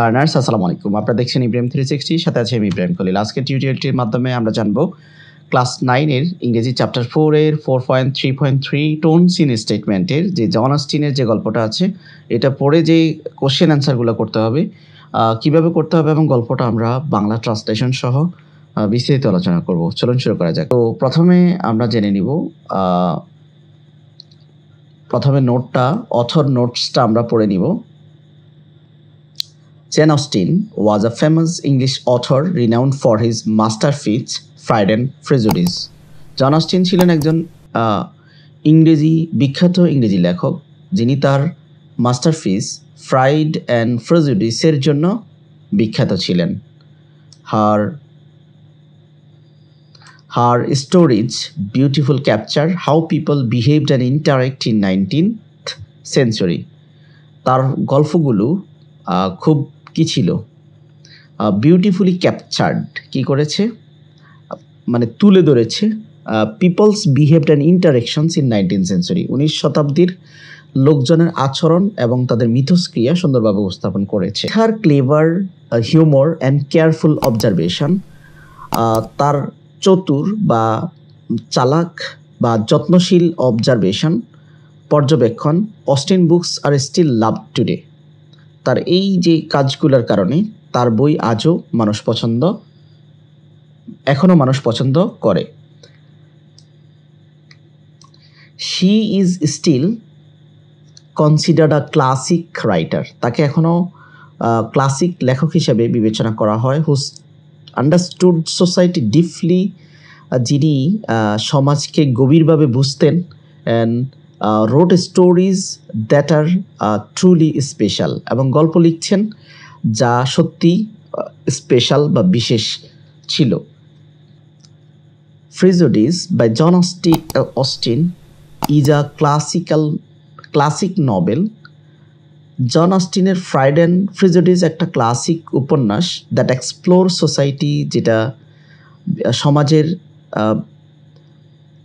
Learners আসসালামু আলাইকুম। আপনারা দেখছেন ইব্রাহিম 360, সাথে আছে আমি ইব্রাহিম খলিল। আজকের টিউটোরিয়ালটির মাধ্যমে আমরা জানব ক্লাস 9 এর ইংরেজি চ্যাপ্টার 4 এর 4.3.3 টোনস ইন স্টেটমেন্টের যে জন অস্টিনের যে গল্পটা আছে, এটা পড়ে যে কোশ্চেন অ্যান্সারগুলো করতে হবে, কিভাবে করতে হবে এবং গল্পটা আমরা বাংলা ট্রান্সলেশন সহ বিস্তারিত আলোচনা করব। চলুন শুরু করা যাক। তো প্রথমে আমরা জেনে নিব, প্রথমে অথর নোটসটা আমরা পড়ে নিব। Jane Austen was a famous English author renowned for his masterpiece Pride and Prejudice. John Austen ছিলেন একজন বিখ্যাত ইংরেজি লেখক, যিনি তার মাস্টারপিস প্রাইড অ্যান্ড প্রেজুডিসের জন্য বিখ্যাত ছিলেন। Her stories beautiful capture how people behaved and interact in 19th century. তার গল্পগুলো খুব কি ছিল, বিউটিফুলি ক্যাপচার্ড, কি করেছে মানে তুলে ধরেছে people's behaved and interactions in 19th century, 19 শতাব্দীর লোকজনের আচরণ এবং তাদের মিথস্ক্রিয়া সুন্দরভাবে উপস্থাপন করেছে। Her clever humour and careful observation, তার চতুর বা চালাক বা যত্নশীল পর্যবেক্ষণ। Austen books are still love today, তার এই যে কাজগুলোর কারণে তার বই এখনও মানুষ পছন্দ করে। She is still considered a classic writer, তাকে এখনও ক্লাসিক লেখক হিসেবে বিবেচনা করা হয়। হুজ আন্ডারস্টুড সোসাইটি ডিপলি, যিনি সমাজকে গভীরভাবে বুঝতেন। And wrote stories that are truly special, এবং গল্প লিখছেন যা সত্যি স্পেশাল বা বিশেষ ছিল। Prejudice by Jane Austen is a classic novel. Jane অস্টিনের প্রাইড অ্যান্ড প্রেজুডিস একটা ক্লাসিক উপন্যাস দ্যাট এক্সপ্লোর সোসাইটি, যেটা সমাজের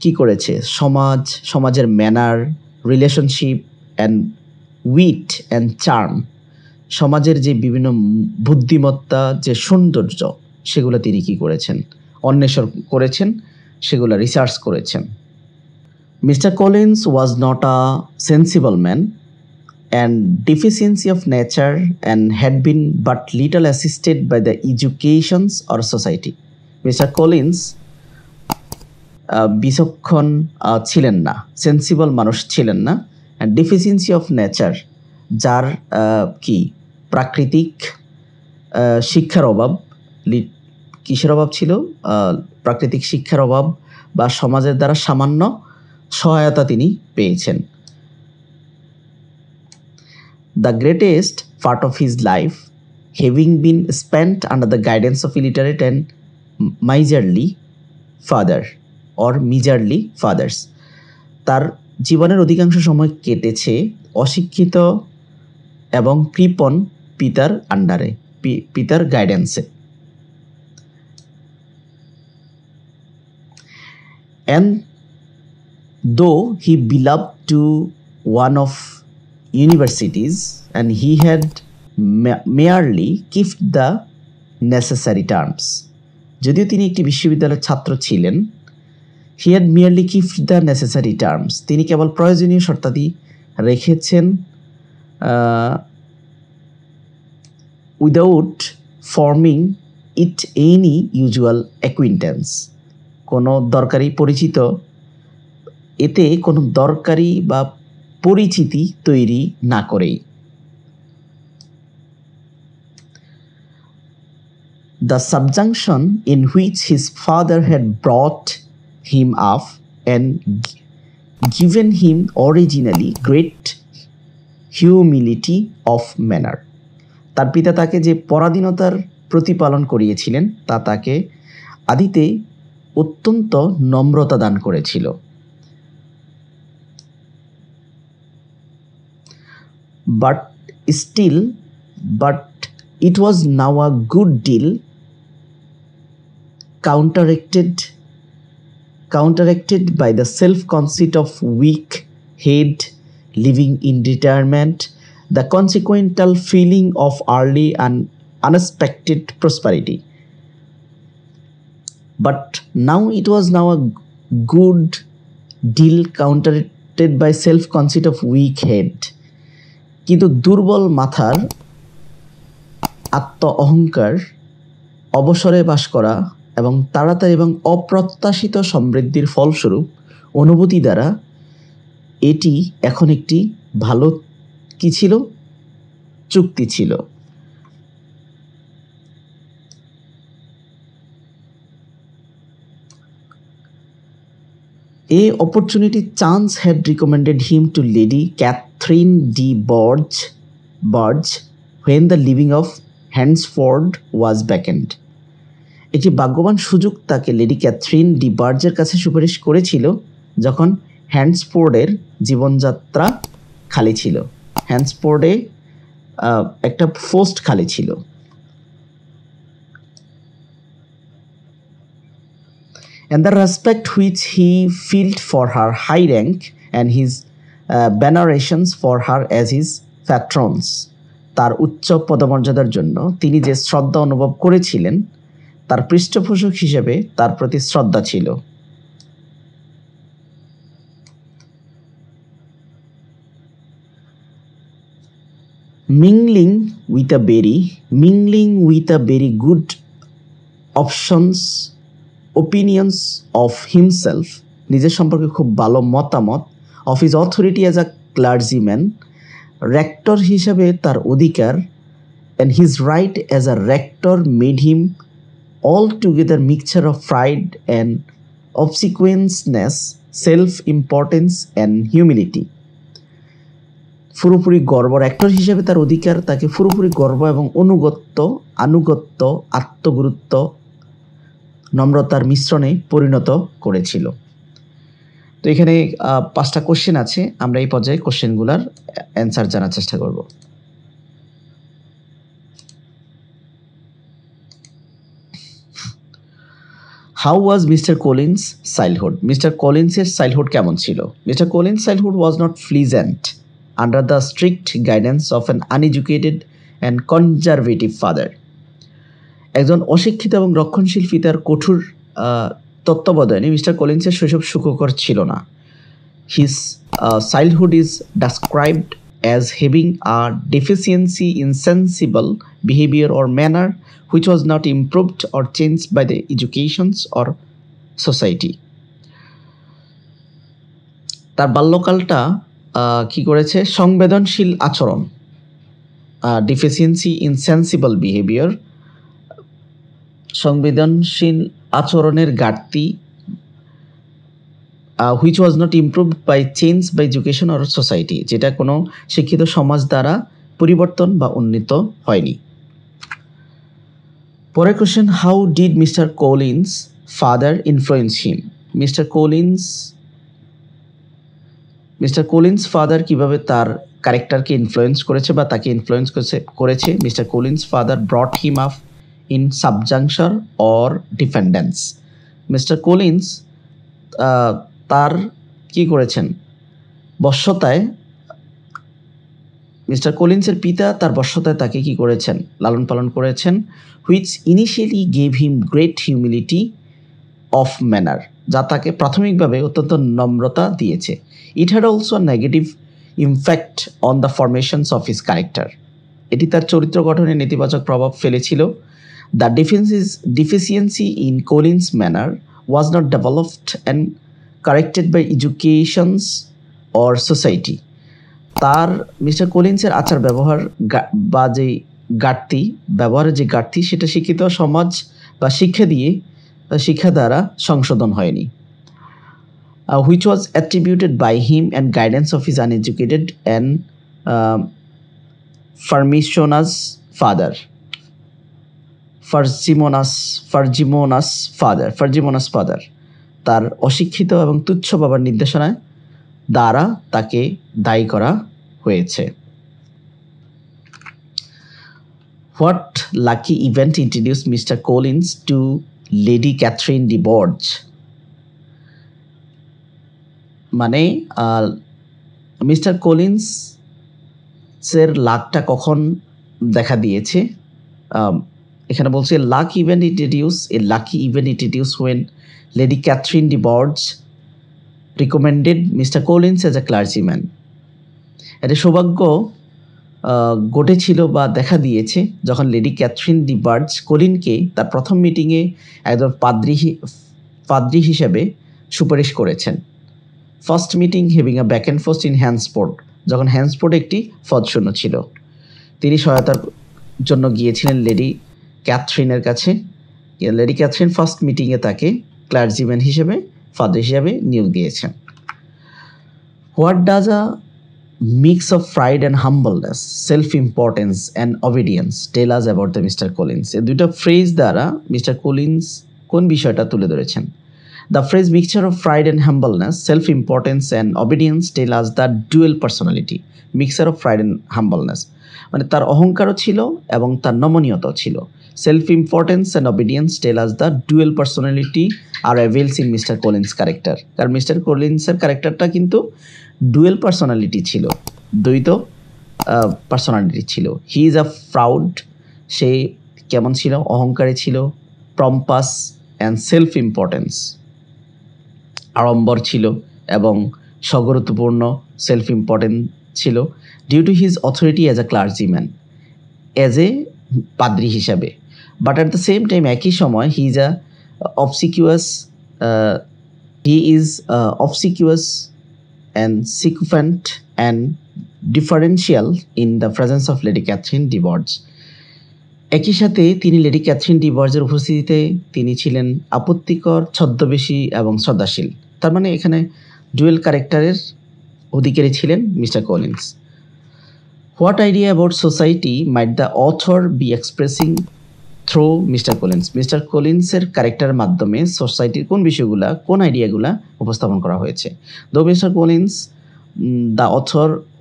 কি করেছে, সমাজের manner, relationship and wit and charm, সমাজের যে বিভিন্ন বুদ্ধিমত্তা, যে সৌন্দর্য, সেগুলো তিনি কি করেছেন, অন্বেষণ করেছেন, সেগুলো রিসার্চ করেছেন। Mister Collins was not a sensible man and deficiency of nature and had been but little assisted by the educations or society. Mister Collins বিচক্ষণ ছিলেন না, সেন্সিবল মানুষ ছিলেন না, অ্যান্ড ডিফিসিয়েন্সি অফ নেচার, যার কি প্রাকৃতিক শিক্ষার অভাব, কিসের অভাব ছিল, প্রাকৃতিক শিক্ষার অভাব বা সমাজের দ্বারা সামান্য সহায়তা তিনি পেয়েছেন। The greatest part of his life having been spent under the guidance of illiterate and miserly fathers, তার জীবনের অধিকাংশ সময় কেটেছে অশিক্ষিত এবং কৃপণ পিতার আন্ডারে, পিতার গাইডেন্সে। And though he belonged to one of universities and he had merely kept the necessary terms, যদিও তিনি একটি বিশ্ববিদ্যালয়ের ছাত্র ছিলেন, he had merely kept the necessary terms, তিনি কেবল প্রয়োজনীয় শর্তাদি রেখেছেন, without forming it any usual acquaintance, কোনো দরকারি বা পরিচিতি তৈরি না করেই। The subjunction in which his father had brought him up and given him originally great humility of manner, তার পিতা তাকে যে পরাধীনতার প্রতিপালন করিয়েছিলেন তা তাকে আদিতে অত্যন্ত নম্রতা দান করেছিল। But it was now a good deal counteracted by the self-conceit of weak head living in retirement, the consequential feeling of early and unexpected prosperity. But now it was now a good deal countered by self-conceit of weak head. কিন্তু দুর্বল মাথার আত্ম অহংকার, অবসরে বাস করা এবং তাড়াতাড়ি এবং অপ্রত্যাশিত সমৃদ্ধির ফলস্বরূপ অনুভূতি দ্বারা এটি এখন একটি ভালো কি ছিল, চুক্তি ছিল। A opportunity chance had recommended him to Lady Catherine de Bourgh when the living of Hansford was vacant. একটি ভাগ্যবান সুযোগ তাকে লেডি ক্যাথরিন ডি বার্জের কাছে সুপারিশ করেছিল যখন হ্যান্ডসফোর্ডের জীবনযাত্রা খালি ছিল। হ্যান্ডসফোর্ডে একটা পোস্ট খালি ছিল। And the respect which he felt for her high rank and his venerations for her as his patrons, তার উচ্চ পদমর্যাদার জন্য তিনি যে শ্রদ্ধা অনুভব করেছিলেন তার পৃষ্ঠপোষক হিসেবে তার প্রতি শ্রদ্ধা ছিল। Mingling with a very good opinions of himself, নিজের সম্পর্কে খুব ভালো মতামত, of his authority as a clergyman, rector হিসাবে তার অধিকার, and his right as a rector made him altogether mixture of pride and obsequiousness, self-importance and humility. পুরোপুরি গর্ব, রেক্টর হিসেবে তার অধিকার তাকে পুরোপুরি গর্ব এবং আনুগত্য, আত্মগুরুত্ব, নম্রতার মিশ্রণে পরিণত করেছিল। তো এখানে 5টা কোশ্চেন আছে, আমরা এই পর্যায়ে কোশ্চেনগুলোর অ্যান্সার জানার চেষ্টা করব। How was Mr. Collins' childhood? Mr. Collins' childhood কেমন ছিল? Mr. Collins' childhood was not pleasant under the strict guidance of an uneducated and conservative father. একজন অশিক্ষিত এবং রক্ষণশীল পিতার কঠোর তত্ত্বাবধানে মিস্টার কলিন্সের শৈশব সুখকর ছিল না। His childhood is described as having a deficiency in sensible behavior or manner which was not improved or changed by the educations or society. তার বাল্যকালটা কি করেছে? সংবেদনশীল আচরণ, deficiency in sensible behavior, সংবেদনশীল আচরণের ঘাটতি, which was not improved by change by education or society, যেটা কোনো শিক্ষিত সমাজ দ্বারা পরিবর্তন বা উন্নীত হয়নি। পরের question, how did mister কোলিন্স father influence him? Mister কোলিন্স father কিভাবে তার ক্যারেক্টারকে ইনফ্লুয়েন্স করেছে বা তাকে ইনফ্লুয়েন্স করেছে? Mister কোলিন্স father ব্রট him up in subjuncture or dependence. Mister কোলিন্স তার কি করেছেন? বশ্যতায়, মিস্টার কোলিন্সের পিতা তার বশ্যতায় তাকে কি করেছেন? লালন পালন করেছেন। which initially gave him great humility of manner, যা তাকে প্রাথমিকভাবে অত্যন্ত নম্রতা দিয়েছে। it had also a negative impact on the formations of his character, এটি তার চরিত্র গঠনে নেতিবাচক প্রভাব ফেলেছিল। The deficiency in Collins' manner was not developed and corrected by educations or society. তার মিস্টার কোলিন্সের আচার ব্যবহার বা যে ব্যবহারের যে ঘাটতি সেটা শিক্ষিত সমাজ বা শিক্ষা দ্বারা সংশোধন হয়নি। Which was attributed by him and guidance of his uneducated and ferocious father. তার অশিক্ষিত এবং তুচ্ছ বাবার নির্দেশনায় দ্বারা তাকে দায়ী করা হয়েছে। What lucky event introduced Mr. Collins to Lady Catherine de Bourgh? মানে মিস্টার কোলিন্স এর লাকটা কখন দেখা দিয়েছে? এখানে বলছে luck event introduce a lucky event introduce when lady Catherine de Bourgh recommended Mr Collins as a clergyman. এটা সৌভাগ্য ঘটেছিল বা দেখা দিয়েছে যখন লেডি ক্যাথরিন ডি বার্জ কলিনকে তার প্রথম মিটিংয়ে একজন পাদ্রী হিসেবে সুপারিশ করেছেন। First meeting having a back and forth in Hunsford, যখন হ্যান্ডসপোর্ট একটি পদশূন্য ছিল, তিনি সহায়তার জন্য গিয়েছিলেন লেডি ক্যাথরিনের কাছে। লেডি ক্যাথরিন ফার্স্ট মিটিংয়ে তাকে ক্লার্জিম্যান হিসেবে ফাদার হিসেবে নিয়োগ দিয়েছেন। What does a mix of pride and humbleness, self importance and obedience tell us about the Mister Collins. এই দুইটা ফ্রেজ দ্বারা মিস্টার কলিন্স কোন বিষয়টা তুলে ধরেছেন? The phrase mixture of pride and humbleness, self importance and obedience tell us the dual personality. Mixture of pride and humbleness মানে তার অহংকারও ছিল এবং তার নমনীয়তাও ছিল। Self importance and obedience tell us the dual personality are avails in Mr Collins character. কারণ মিস্টার কলিন্সের ক্যারেক্টারটা কিন্তু ডুয়েল পার্সোনালিটি ছিল, দ্বৈত পার্সোনালিটি ছিল। হি ইজ আ প্রাউড, সে কেমন ছিল? অহংকারী ছিল। প্রম্পাস অ্যান্ড সেলফ ইম্পর্টেন্স, আড়ম্বর ছিল এবং স্বগুরুত্বপূর্ণ, সেলফ ইম্পর্টেন্ট ছিল। Due to his authority as a clergyman, as a পাদ্রী হিসাবে। But at the same time একই সময় he is obsequious and sycophant and differential in the presence of Lady Catherine de Bourgh। একই সাথে তিনি lady Catherine D বর্জের উপস্থিতিতে তিনি ছিলেন আপত্তিকর, ছদ্মবেশী এবং শ্রদ্ধাশীল। তার মানে এখানে ডুয়েল ক্যারেক্টারের অধিকারী ছিলেন Mr Collins. What idea about society might the author be expressing through Mr Collins? মিস্টার কলিন্সের ক্যারেক্টারের মাধ্যমে সোসাইটির কোন বিষয়গুলা, কোন আইডিয়াগুলা উপস্থাপন করা হয়েছে? Though Mr Collins the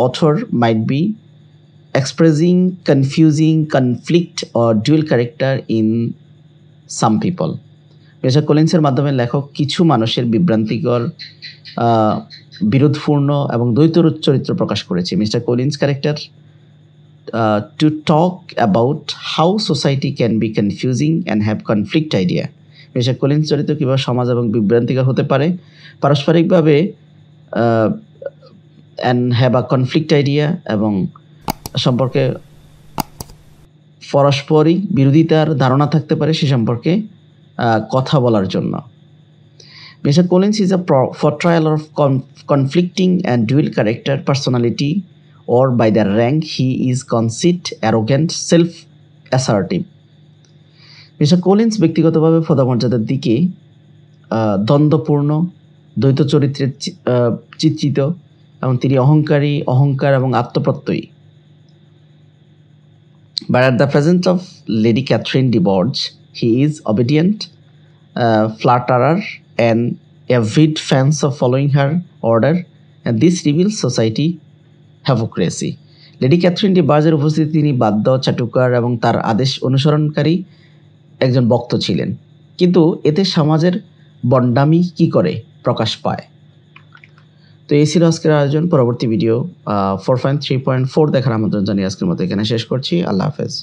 author might be expressing confusing conflict or dual character in some people. মিস্টার কলিন্সের মাধ্যমে লেখক কিছু মানুষের বিভ্রান্তিকর, বিরোধপূর্ণ এবং দ্বৈত চরিত্র প্রকাশ করেছে। Mister Collins character to talk about how society can be confusing and have conflict idea। Mister Collins চরিত্র কীভাবে সমাজ এবং বিভ্রান্তিকর হতে পারে, পারস্পরিকভাবে and have a conflict idea এবং সম্পর্কে পারস্পরিক বিরোধিতার ধারণা থাকতে পারে সে সম্পর্কে কথা বলার জন্য। Mister Collins is a portrayal of conflicting and dual character personality, or by the rank he is conceit, arrogant, self-assertive। Mister Collins ব্যক্তিগতভাবে পদমর্যাদার দিকে দ্বন্দ্বপূর্ণ, দ্বৈত চরিত্রের চিত্রিত এবং তিনি অহংকারী, অহংকার এবং আত্মপ্রত্যয়ী। But at the presence of Lady Catherine de Bourgh, he is obedient, flatterer, and avid fans of following her order, and this reveals society hypocrisy। Lady Catherine de বার্জের উপস্থিতি তিনি বাদ্য, চাটুকার এবং তার আদেশ অনুসরণকারী একজন ভক্ত ছিলেন, কিন্তু এতে সমাজের বন্ডামি কি করে প্রকাশ পায়। তো এই ছিল আজকের আয়োজন। পরবর্তী ভিডিও 4.3.4 দেখার আমন্ত্রণ জানিয়ে আজকের মতো এখানে শেষ করছি। আল্লাহ হাফেজ।